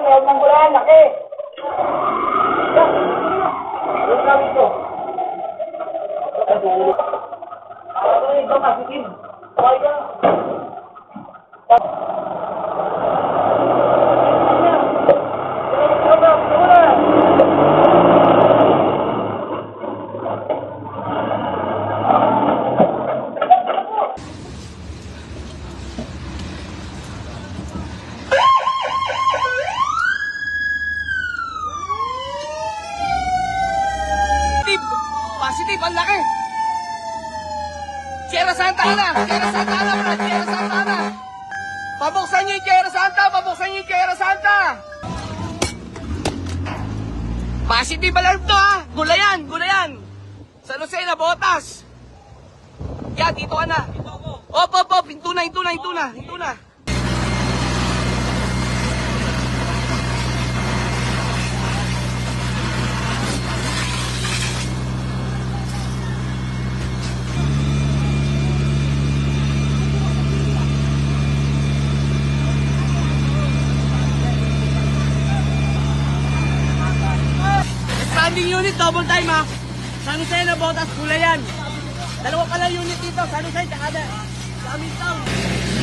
meron ng gulayan, laki. Yung kami ko. Ano yung ibang masikin? Okay ka. Positive, ang laki! Sierra Santa Ana! Sierra Santa Ana, Brad! Sierra Santa Ana! Pabuksan niyo yung Sierra Santa! Pabuksan niyo yung Sierra Santa! Positive alarm to, ha! Gulayan! Gulayan! Sa Lucena, Botas! Yan, dito ka na! Op! Hinto na! Standing unit, double time, ha? San Jose na Botas, Gulayan. Dalawa pala unit dito, San Jose, tsaka sa Midtown.